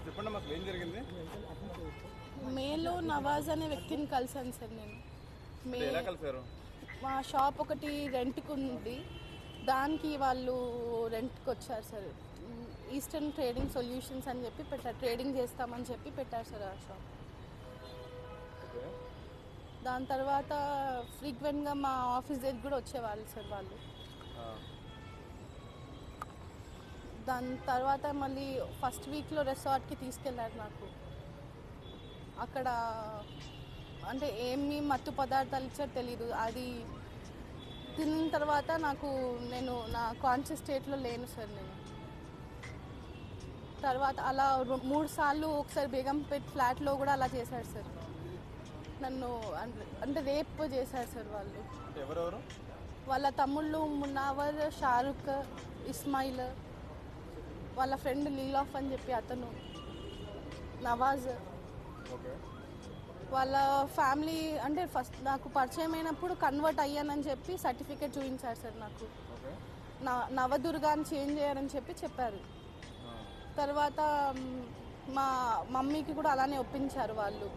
చెప్పండి మాకు ఏం జరిగింది? మేలో నవాజ్ అనే వ్యక్తిని కలిసాను సార్ నేను. ఎలా కలిసారు? మా షాప్ ఒకటి రెంట్కి ఉంది, దానికి వాళ్ళు రెంట్కి వచ్చారు సార్. ఈస్టర్న్ ట్రేడింగ్ సొల్యూషన్స్ అని చెప్పి పెట్టారు, ట్రేడింగ్ చేస్తామని చెప్పి పెట్టారు సార్ ఆ షాప్. దాని తర్వాత ఫ్రీక్వెంట్గా మా ఆఫీస్ దగ్గర కూడా వచ్చేవాళ్ళు సార్ వాళ్ళు. దాని తర్వాత మళ్ళీ ఫస్ట్ వీక్లో రిసార్ట్కి తీసుకెళ్ళారు నాకు. అక్కడ అంటే ఏమి మత్తు పదార్థాలు ఇచ్చారో తెలీదు. అది తిన్న తర్వాత నేను నా కాన్షియస్ స్టేట్లో లేను సార్. నేను తర్వాత అలా 3 సార్లు ఒకసారి బేగంపేట్ ఫ్లాట్లో కూడా అలా చేశారు సార్ నన్ను. అంటే రేప్ చేశారు సార్ వాళ్ళు. ఎవరెవరు? వాళ్ళ తమ్ముళ్ళు మునావర్, షారుఖ్, ఇస్మాయిల్, వాళ్ళ ఫ్రెండ్ లీలాఫ్ అని చెప్పి అతను, నవాజ్. వాళ్ళ ఫ్యామిలీ అంటే ఫస్ట్ నాకు పరిచయం అయినప్పుడు కన్వర్ట్ అయ్యానని చెప్పి సర్టిఫికేట్ చూపించారు సార్ నాకు. నవదుర్గాని చేంజ్ చేయాలని చెప్పారు. తర్వాత మా మమ్మీకి కూడా అలానే ఒప్పించారు వాళ్ళు.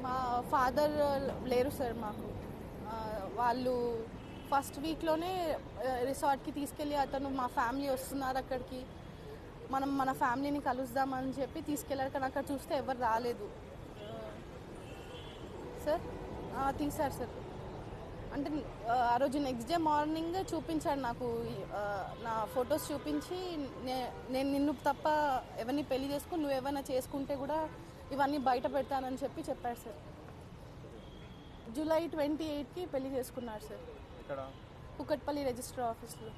మా ఫాదర్ లేరు సార్ మాకు. వాళ్ళు ఫస్ట్ వీక్లోనే రిసార్ట్కి తీసుకెళ్ళి అతను మా ఫ్యామిలీ వస్తున్నారు అక్కడికి, మన ఫ్యామిలీని కలుద్దామని చెప్పి తీసుకెళ్ళారు. కానీ అక్కడ చూస్తే ఎవరు రాలేదు సార్. తీశారు సార్. అంటే ఆ రోజు నెక్స్ట్ డే మార్నింగ్ చూపించాడు నాకు, నా ఫొటోస్ చూపించి నేను నిన్ను తప్ప ఎవరిని పెళ్లి చేసుకుని నువ్వు ఏమైనా చేసుకుంటే కూడా ఇవన్నీ బయట పెడతానని చెప్పారు సార్. జూలై 28కి పెళ్లి చేసుకున్నారు సార్ కుకట్పల్లి రిజిస్టర్ ఆఫీస్లో.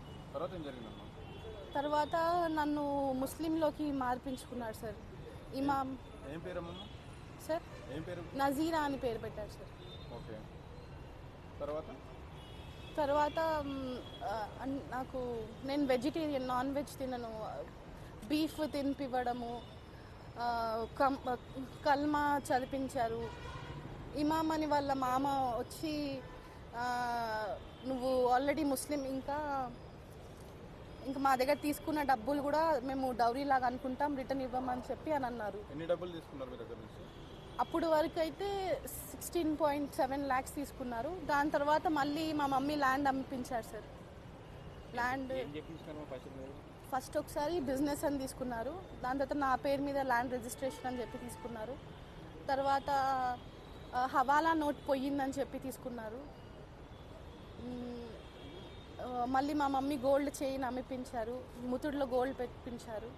తర్వాత నన్ను ముస్లింలోకి మార్పించుకున్నారు సార్. ఇమాం సార్ నజీరా అని పేరు పెట్టారు సార్. తర్వాత నేను వెజిటేరియన్, నాన్ వెజ్ తినను, బీఫ్ తినిపివ్వడము, కల్మా చదివించారు. ఇమాం అని వాళ్ళ మామ వచ్చి నువ్వు ఆల్రెడీ ముస్లిం, ఇంకా మా దగ్గర తీసుకున్న డబ్బులు కూడా మేము డౌరీ లాగా అనుకుంటాం, రిటర్న్ ఇవ్వమని చెప్పి అని అన్నారు. ఎన్ని డబ్బులు తీసుకున్నారు మీ దగ్గర నుంచి? అప్పుడు వరకు అయితే 16.7 lakhs తీసుకున్నారు. దాని తర్వాత మళ్ళీ మా మమ్మీ ల్యాండ్ అమ్మిపించారు సార్. ల్యాండ్ ఫస్ట్ ఒకసారి బిజినెస్ అని తీసుకున్నారు, దాని తర్వాత నా పేరు మీద ల్యాండ్ రిజిస్ట్రేషన్ అని చెప్పి తీసుకున్నారు. తర్వాత హవాలా నోట్ పోయిందని చెప్పి తీసుకున్నారు. మళ్ళీ మా మమ్మీ గోల్డ్ చైన్ అమ్మిపించారు, ముతుడులో గోల్డ్ పెట్టించారు.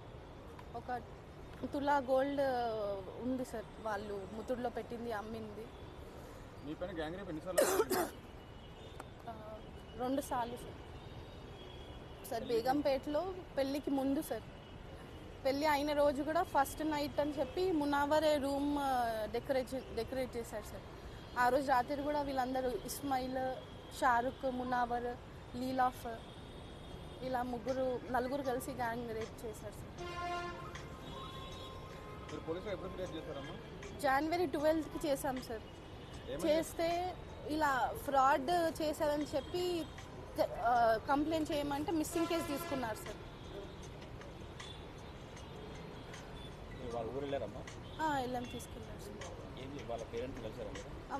ఒక తులా గోల్డ్ ఉంది సార్, వాళ్ళు ముతుడులో పెట్టింది అమ్మింది. 2 సార్లు సార్. బేగంపేటలో పెళ్ళికి ముందు సార్, పెళ్ళి అయిన రోజు కూడా ఫస్ట్ నైట్ అని చెప్పి మునావరే రూమ్ డెకరేట్ చేశారు సార్. ఆ రోజు రాత్రి కూడా వీళ్ళందరూ ఇస్మాయిల్, షారుఖ్, మునావర్, లీలాఫ్ ఇలా 4 కలిసి గ్యాంగ్ రేప్ చేశారు సార్. జనవరి 12కి చేశాం సార్. చేస్తే ఇలా ఫ్రాడ్ చేశారని చెప్పి కంప్లైంట్ చేయమంటే మిస్సింగ్ కేసు తీసుకున్నారు సార్. వెళ్ళాం, తీసుకెళ్ళారు సార్.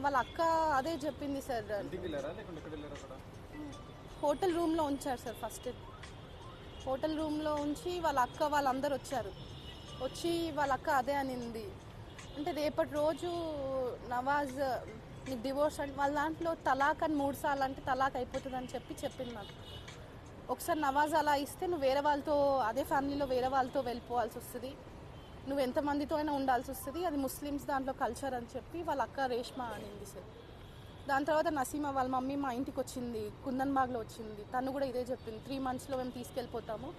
వాళ్ళ అక్క అదే చెప్పింది సార్. హోటల్ రూమ్లో ఉంచారు సార్. ఫస్ట్ హోటల్ రూమ్లో ఉంచి వాళ్ళ అక్క వాళ్ళందరూ వచ్చి వాళ్ళ అక్క అదే అనింది. అంటే రేపటి రోజు నవాజ్ నీకు డివోర్స్ అంటే వాళ్ళ దాంట్లో తలాక్ అని 3 సార్లు అంటే తలాక్ అయిపోతుంది అని చెప్పింది నాకు. ఒకసారి నవాజ్ అలా ఇస్తే నువ్వు వేరే వాళ్ళతో, అదే ఫ్యామిలీలో వేరే వాళ్ళతో వెళ్ళిపోవాల్సి వస్తుంది, నువ్వు ఎంతమందితో అయినా ఉండాల్సి వస్తుంది, అది ముస్లిమ్స్ దాంట్లో కల్చర్ అని చెప్పి వాళ్ళ అక్క రేష్మా అనింది సార్. దాని తర్వాత నసీమా వాళ్ళ మమ్మీ మా ఇంటికి వచ్చింది, కుందన్బాగ్లో వచ్చింది. తను కూడా ఇదే చెప్పింది, 3 monthsలో మేము తీసుకెళ్ళిపోతాము,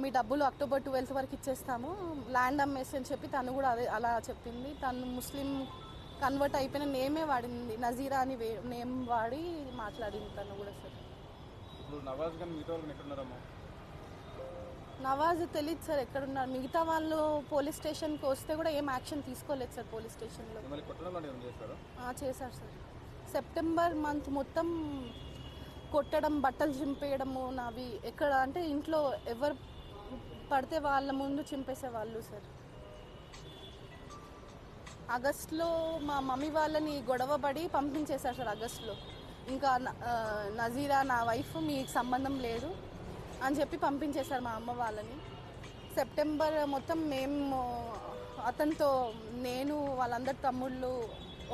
మీ డబ్బులు అక్టోబర్ 12th వరకు ఇచ్చేస్తాము, ల్యాండ్ అమ్మేసి అని చెప్పి తను కూడా అలా చెప్పింది. తను ముస్లిం కన్వర్ట్ అయిపోయిన నేమే వాడింది, నజీరా అని నేమ్ వాడి మాట్లాడింది తను కూడా సార్. నవాజ్ తెలియదు సార్ ఎక్కడున్నారు. మిగతా వాళ్ళు పోలీస్ స్టేషన్కి వస్తే కూడా ఏం యాక్షన్ తీసుకోలేదు సార్. పోలీస్ స్టేషన్లో చేశారు సార్. సెప్టెంబర్ మంత్ మొత్తం కొట్టడం, బట్టలు చింపేయడము నావి. ఎక్కడ అంటే ఇంట్లో ఎవరు పడితే వాళ్ళ ముందు చింపేసేవాళ్ళు సార్. ఆగస్టులో మా మమ్మీ వాళ్ళని గొడవపడి పంపించేశారు సార్ ఆగస్టులో. ఇంకా నజీరా నా వైఫ్ మీకు సంబంధం లేదు అని చెప్పి పంపించేశారు మా అమ్మ వాళ్ళని. సెప్టెంబర్ మొత్తం మేము అతనితో నేను వాళ్ళందరి తమ్ముళ్ళు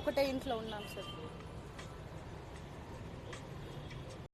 ఒకటే ఇంట్లో ఉన్నాం సార్.